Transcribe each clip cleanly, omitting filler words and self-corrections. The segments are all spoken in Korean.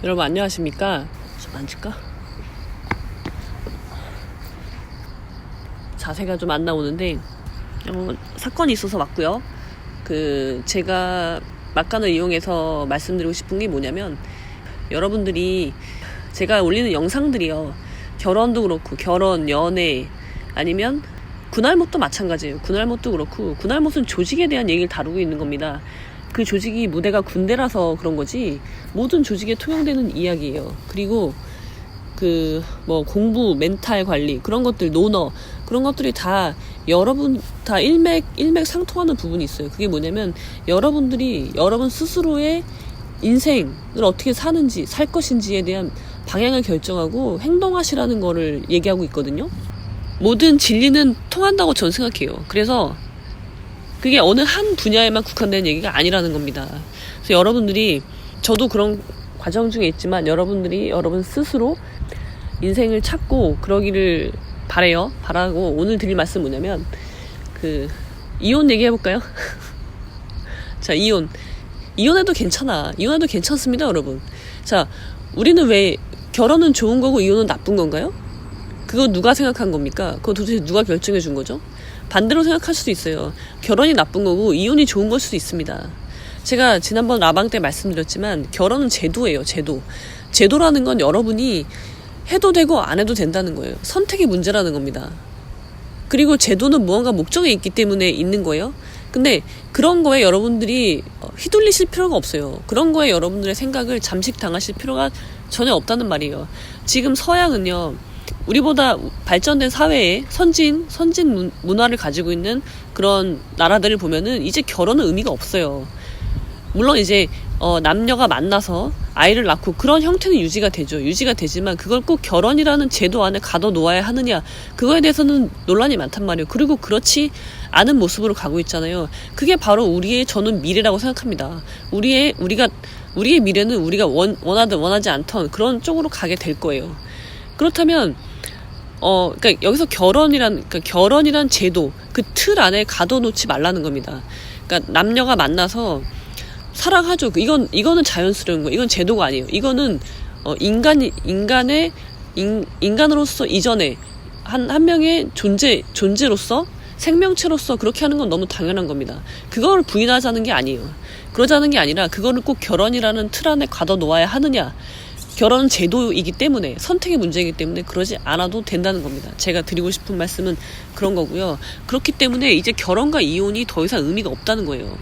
여러분 안녕하십니까? 좀 앉을까? 자세가 좀 안 나오는데 사건이 있어서 왔고요. 제가 막간을 이용해서 말씀드리고 싶은 게 뭐냐면, 여러분들이 제가 올리는 영상들이요, 결혼도 그렇고 결혼, 연애, 아니면 군할못도 마찬가지예요. 군할못도 그렇고, 군할못은 조직에 대한 얘기를 다루고 있는 겁니다. 그 조직이 무대가 군대라서 그런 거지 모든 조직에 통용되는 이야기예요. 그리고 공부, 멘탈 관리, 그런 것들, 논어, 그런 것들이 다 여러분 다 일맥상통하는 부분이 있어요. 그게 뭐냐면, 여러분들이 여러분 스스로의 인생을 어떻게 사는지, 살 것인지에 대한 방향을 결정하고 행동하시라는 거를 얘기하고 있거든요. 모든 진리는 통한다고 저는 생각해요. 그래서 그게 어느 한 분야에만 국한된 얘기가 아니라는 겁니다. 그래서 여러분들이, 저도 그런 과정 중에 있지만, 여러분들이 여러분 스스로 인생을 찾고 그러기를 바라고, 오늘 드릴 말씀 뭐냐면, 이혼 얘기해볼까요? 자, 이혼해도 괜찮아. 이혼해도 괜찮습니다, 여러분. 자, 우리는 왜 결혼은 좋은 거고 이혼은 나쁜 건가요? 그거 누가 생각한 겁니까? 그거 도대체 누가 결정해 준 거죠? 반대로 생각할 수도 있어요. 결혼이 나쁜 거고 이혼이 좋은 걸 수도 있습니다. 제가 지난번 라방 때 말씀드렸지만, 결혼은 제도예요, 제도. 제도라는 건 여러분이 해도 되고 안 해도 된다는 거예요. 선택의 문제라는 겁니다. 그리고 제도는 무언가 목적이 있기 때문에 있는 거예요. 근데 그런 거에 여러분들이 휘둘리실 필요가 없어요. 그런 거에 여러분들의 생각을 잠식당하실 필요가 전혀 없다는 말이에요. 지금 서양은요, 우리보다 발전된 사회에 선진 문화를 가지고 있는 그런 나라들을 보면은 이제 결혼은 의미가 없어요. 물론 이제 남녀가 만나서 아이를 낳고 그런 형태는 유지가 되지만, 그걸 꼭 결혼이라는 제도 안에 가둬 놓아야 하느냐, 그거에 대해서는 논란이 많단 말이에요. 그리고 그렇지 않은 모습으로 가고 있잖아요. 그게 바로 저는 미래라고 생각합니다. 우리의 미래는 우리가 원하든 원하지 않던 그런 쪽으로 가게 될 거예요. 그렇다면 그러니까 여기서 결혼이란 제도, 그 틀 안에 가둬놓지 말라는 겁니다. 그러니까 남녀가 만나서 사랑하죠. 이거는 자연스러운 거예요. 이건 제도가 아니에요. 이거는 인간으로서 이전에 한 명의 존재로서, 생명체로서 그렇게 하는 건 너무 당연한 겁니다. 그걸 부인하자는 게 아니에요. 그러자는 게 아니라, 그거를 꼭 결혼이라는 틀 안에 가둬 놓아야 하느냐, 결혼은 제도이기 때문에, 선택의 문제이기 때문에 그러지 않아도 된다는 겁니다. 제가 드리고 싶은 말씀은 그런 거고요. 그렇기 때문에 이제 결혼과 이혼이 더 이상 의미가 없다는 거예요.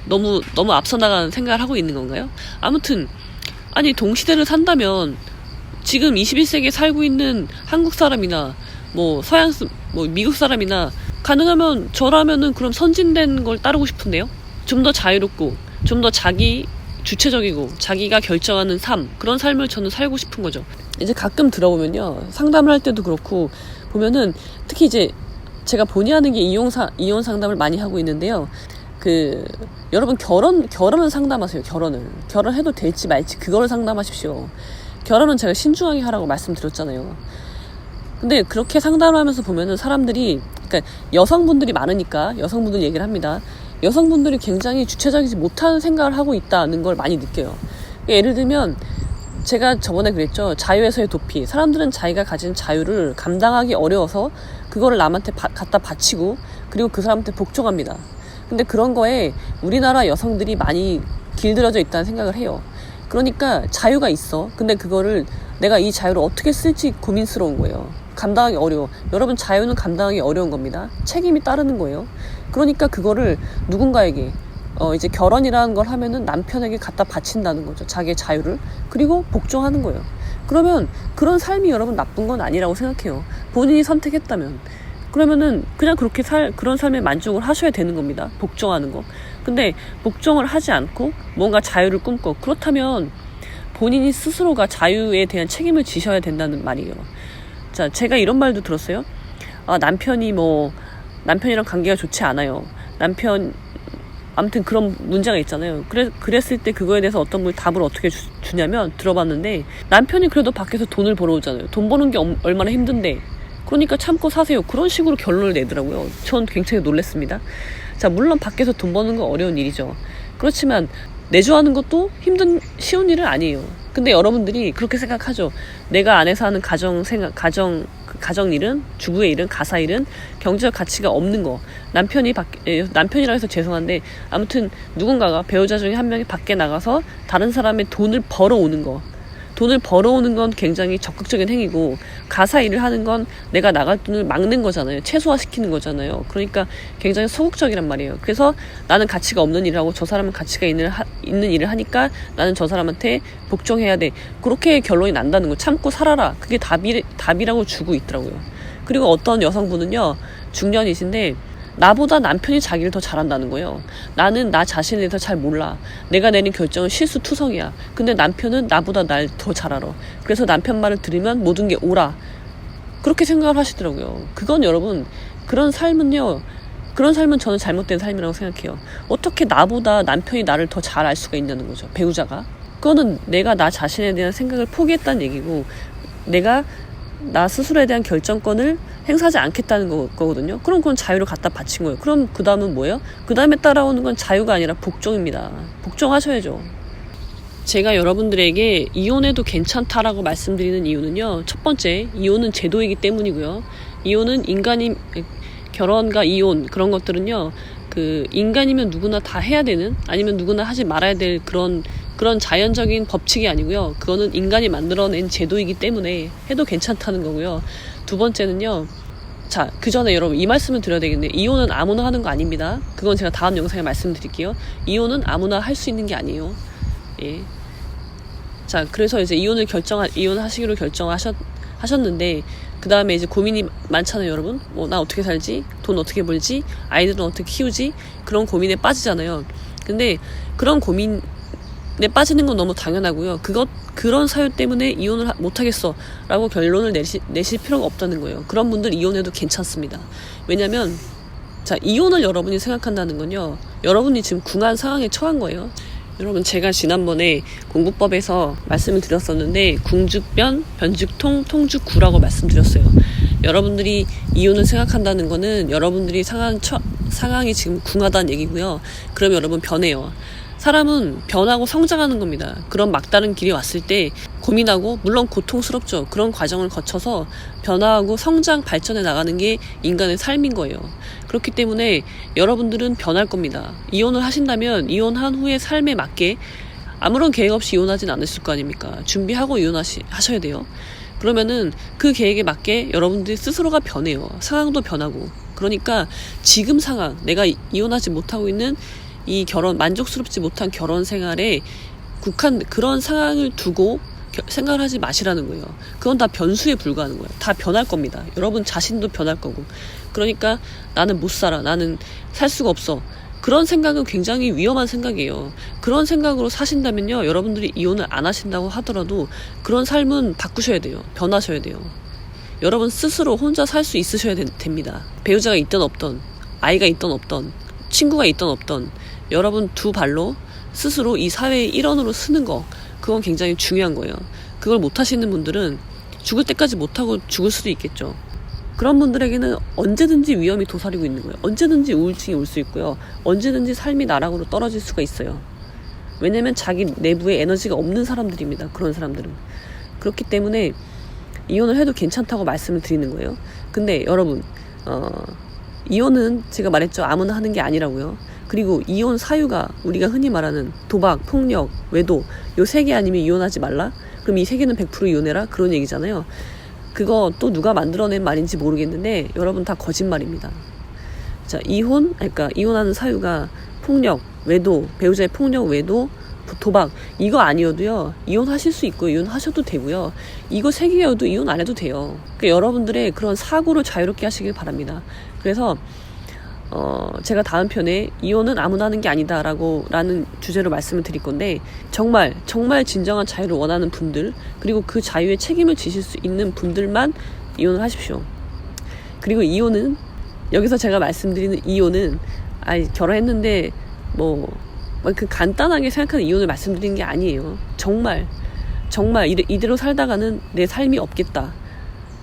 너무 앞서 나가는 생각을 하고 있는 건가요? 아무튼, 동시대를 산다면 지금 21세기에 살고 있는 한국 사람이나 미국 사람이나, 가능하면 저라면은 그럼 선진된 걸 따르고 싶은데요. 좀 더 자유롭고, 좀 더 자기 주체적이고, 자기가 결정하는 그런 삶을 저는 살고 싶은 거죠. 이제 가끔 들어보면요, 상담을 할 때도 그렇고 보면은, 특히 이제 제가 본의 아니게 이혼 상담을 많이 하고 있는데요. 여러분, 결혼을 상담하세요. 결혼해도 될지 말지, 그거를 상담하십시오. 결혼은 제가 신중하게 하라고 말씀드렸잖아요. 근데 그렇게 상담을 하면서 보면은 사람들이, 그러니까 여성분들이 많으니까 여성분들 얘기를 합니다. 여성분들이 굉장히 주체적이지 못하는 생각을 하고 있다는 걸 많이 느껴요. 예를 들면, 제가 저번에 그랬죠. 자유에서의 도피. 사람들은 자기가 가진 자유를 감당하기 어려워서 그거를 남한테 갖다 바치고, 그리고 그 사람한테 복종합니다. 근데 그런 거에 우리나라 여성들이 많이 길들여져 있다는 생각을 해요. 그러니까 자유가 있어. 근데 그거를 내가 이 자유를 어떻게 쓸지 고민스러운 거예요. 감당하기 어려워. 여러분, 자유는 감당하기 어려운 겁니다. 책임이 따르는 거예요. 그러니까 그거를 누군가에게, 이제 결혼이라는 걸 하면은 남편에게 갖다 바친다는 거죠. 자기의 자유를. 그리고 복종하는 거예요. 그러면 그런 삶이 여러분 나쁜 건 아니라고 생각해요. 본인이 선택했다면. 그러면은 그냥 그런 삶에 만족을 하셔야 되는 겁니다. 복종하는 거. 근데 복종을 하지 않고 뭔가 자유를 꿈꿔. 그렇다면 본인이 스스로가 자유에 대한 책임을 지셔야 된다는 말이에요. 자, 제가 이런 말도 들었어요. 남편이랑 관계가 좋지 않아요. 아무튼 그런 문제가 있잖아요. 그랬을 때 그거에 대해서 어떤 분이 답을 어떻게 주냐면, 들어봤는데, 남편이 그래도 밖에서 돈을 벌어오잖아요. 돈 버는 게 얼마나 힘든데, 그러니까 참고 사세요. 그런 식으로 결론을 내더라고요. 전 굉장히 놀랐습니다. 자, 물론 밖에서 돈 버는 건 어려운 일이죠. 그렇지만 내조하는 것도 쉬운 일은 아니에요. 근데 여러분들이 그렇게 생각하죠. 내가 안에서 하는 가정 일은, 주부의 일은, 가사 일은 경제적 가치가 없는 거. 남편이라 해서 죄송한데, 아무튼 누군가가, 배우자 중에 한 명이 밖에 나가서 다른 사람의 돈을 벌어오는 거. 돈을 벌어오는 건 굉장히 적극적인 행위고, 가사 일을 하는 건 내가 나갈 돈을 막는 거잖아요. 최소화시키는 거잖아요. 그러니까 굉장히 소극적이란 말이에요. 그래서 나는 가치가 없는 일을 하고 저 사람은 가치가 있는 일을 하니까 나는 저 사람한테 복종해야 돼. 그렇게 결론이 난다는 거. 참고 살아라. 그게 답이라고 주고 있더라고요. 그리고 어떤 여성분은요, 중년이신데 나보다 남편이 자기를 더 잘한다는 거예요. 나는 나 자신에 대해서 잘 몰라. 내가 내린 결정은 실수투성이야. 근데 남편은 나보다 날 더 잘 알아. 그래서 남편 말을 들으면 모든 게 옳아. 그렇게 생각을 하시더라고요. 그건 여러분, 그런 삶은 저는 잘못된 삶이라고 생각해요. 어떻게 나보다 남편이 나를 더 잘 알 수가 있냐는 거죠. 배우자가. 그거는 내가 나 자신에 대한 생각을 포기했다는 얘기고, 내가 나 스스로에 대한 결정권을 행사하지 않겠다는 거거든요. 그럼 그건 자유를 갖다 바친 거예요. 그럼 그 다음은 뭐예요? 그 다음에 따라오는 건 자유가 아니라 복종입니다. 복종하셔야죠. 제가 여러분들에게 이혼해도 괜찮다라고 말씀드리는 이유는요, 첫 번째, 이혼은 제도이기 때문이고요. 이혼은 결혼과 이혼, 그런 것들은요, 인간이면 누구나 다 해야 되는, 아니면 누구나 하지 말아야 될 그런 자연적인 법칙이 아니고요. 그거는 인간이 만들어낸 제도이기 때문에 해도 괜찮다는 거고요. 두 번째는요. 자, 그 전에 여러분 이 말씀을 드려야 되겠네요. 이혼은 아무나 하는 거 아닙니다. 그건 제가 다음 영상에 말씀드릴게요. 이혼은 아무나 할 수 있는 게 아니에요. 예. 자, 그래서 이제 이혼하시기로 결정하셨는데, 그 다음에 이제 고민이 많잖아요, 여러분. 나 어떻게 살지? 돈 어떻게 벌지? 아이들은 어떻게 키우지? 그런 고민에 빠지잖아요. 근데 그런 고민에 빠지는 건 너무 당연하고요. 그런 사유 때문에 이혼을 못하겠어 라고 결론을 내실 필요가 없다는 거예요. 그런 분들 이혼해도 괜찮습니다. 왜냐면, 자, 이혼을 여러분이 생각한다는 건요, 여러분이 지금 궁한 상황에 처한 거예요. 여러분, 제가 지난번에 공부법에서 말씀을 드렸었는데, 궁죽변, 변죽통, 통죽구라고 말씀드렸어요. 여러분들이 이혼을 생각한다는 거는 여러분들이 상황이 지금 궁하다는 얘기고요. 그럼 여러분 변해요. 사람은 변하고 성장하는 겁니다. 그런 막다른 길이 왔을 때 고민하고, 물론 고통스럽죠. 그런 과정을 거쳐서 변화하고 성장, 발전해 나가는 게 인간의 삶인 거예요. 그렇기 때문에 여러분들은 변할 겁니다. 이혼을 하신다면 이혼한 후에 삶에 맞게 아무런 계획 없이 이혼하진 않으실 거 아닙니까? 준비하고 이혼하셔야 돼요. 그러면은 그 계획에 맞게 여러분들이 스스로가 변해요. 상황도 변하고. 그러니까 지금 상황, 내가 이혼하지 못하고 있는 이 만족스럽지 못한 결혼 생활에 그런 상황을 두고 생각을 하지 마시라는 거예요. 그건 다 변수에 불과하는 거예요. 다 변할 겁니다. 여러분 자신도 변할 거고. 그러니까 나는 못 살아. 나는 살 수가 없어. 그런 생각은 굉장히 위험한 생각이에요. 그런 생각으로 사신다면요, 여러분들이 이혼을 안 하신다고 하더라도 그런 삶은 바꾸셔야 돼요. 변하셔야 돼요. 여러분 스스로 혼자 살 수 있으셔야 됩니다. 배우자가 있든 없든, 아이가 있든 없든, 친구가 있든 없든, 여러분 두 발로 스스로 이 사회의 일원으로 서는 거, 그건 굉장히 중요한 거예요. 그걸 못 하시는 분들은 죽을 때까지 못 하고 죽을 수도 있겠죠. 그런 분들에게는 언제든지 위험이 도사리고 있는 거예요. 언제든지 우울증이 올 수 있고요. 언제든지 삶이 나락으로 떨어질 수가 있어요. 왜냐면 자기 내부에 에너지가 없는 사람들입니다. 그런 사람들은. 그렇기 때문에 이혼을 해도 괜찮다고 말씀을 드리는 거예요. 근데 여러분, 이혼은 제가 말했죠. 아무나 하는 게 아니라고요. 그리고 이혼 사유가 우리가 흔히 말하는 도박, 폭력, 외도, 요 3개 아니면 이혼하지 말라? 그럼 이 3개는 100% 이혼해라? 그런 얘기잖아요. 그거 또 누가 만들어낸 말인지 모르겠는데 여러분 다 거짓말입니다. 자, 이혼하는 사유가 폭력, 외도, 배우자의 폭력, 외도, 도박, 이거 아니어도요, 이혼하실 수 있고 이혼하셔도 되고요. 이거 3개여도 이혼 안 해도 돼요. 그러니까 여러분들의 그런 사고를 자유롭게 하시길 바랍니다. 그래서 제가 다음 편에 이혼은 아무나 하는 게 아니다라는 주제로 말씀을 드릴 건데, 정말 진정한 자유를 원하는 분들, 그리고 그 자유에 책임을 지실 수 있는 분들만 이혼을 하십시오. 그리고 이혼은, 여기서 제가 말씀드리는 이혼은, 결혼했는데 그 간단하게 생각하는 이혼을 말씀드리는 게 아니에요. 정말 이대로 살다가는 내 삶이 없겠다.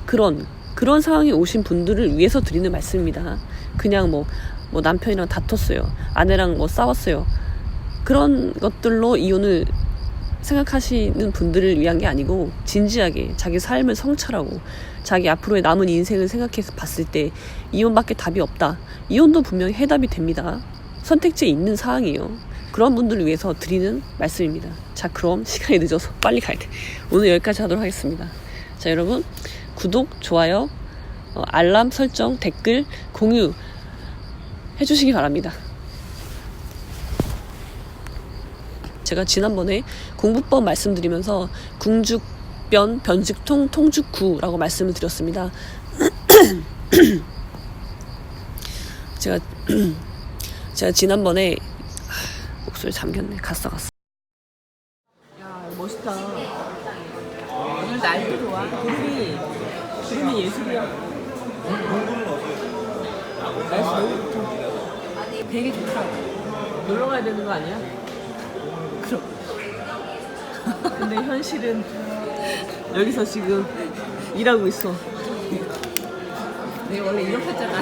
그런 상황에 오신 분들을 위해서 드리는 말씀입니다. 그냥 남편이랑 다퉜어요. 아내랑 싸웠어요. 그런 것들로 이혼을 생각하시는 분들을 위한 게 아니고 진지하게 자기 삶을 성찰하고 자기 앞으로의 남은 인생을 생각해서 봤을 때 이혼밖에 답이 없다. 이혼도 분명히 해답이 됩니다. 선택지에 있는 사항이에요. 그런 분들을 위해서 드리는 말씀입니다. 자, 그럼 시간이 늦어서 빨리 가야 돼. 오늘 여기까지 하도록 하겠습니다. 자, 여러분 구독, 좋아요, 알람 설정, 댓글, 공유 해주시기 바랍니다. 제가 지난번에 공부법 말씀드리면서 궁죽변, 변죽통, 통죽구라고 말씀을 드렸습니다. 제가 지난번에 목소리 잠겼네. 갔어. 야, 멋있다. 오늘 날도 좋아. 구름이 예술이야. 날씨 너무 좋다. 되게 좋다. 놀러 가야 되는 거 아니야? 그럼. 근데 현실은 여기서 지금 일하고 있어. 내가 원래 이렇게 했잖아.